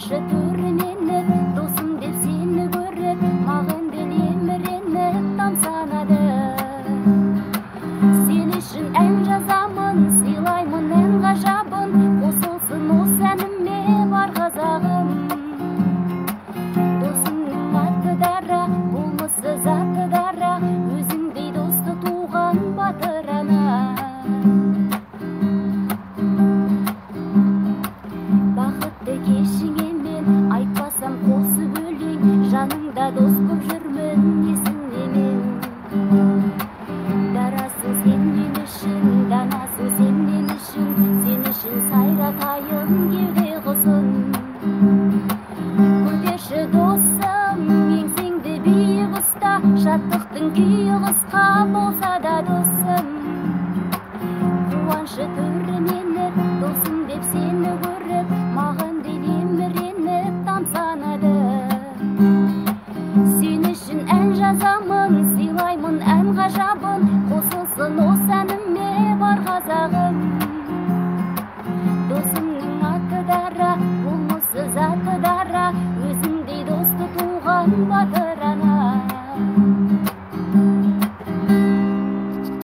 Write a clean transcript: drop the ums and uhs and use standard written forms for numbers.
Каршы көрінені досым деп сені көріп, маған деле еміреніп тамсанады. Сен үшін ән жазамын, сыйлаймын ән ғажабын, қосылсын осы әніме бар қазағым. Досымның аты дара, болмысы заты дара, өзіңдей досты туған батыр ана. Бақытты кешіңе мен айтпасам қосып өлең, жаныңда дос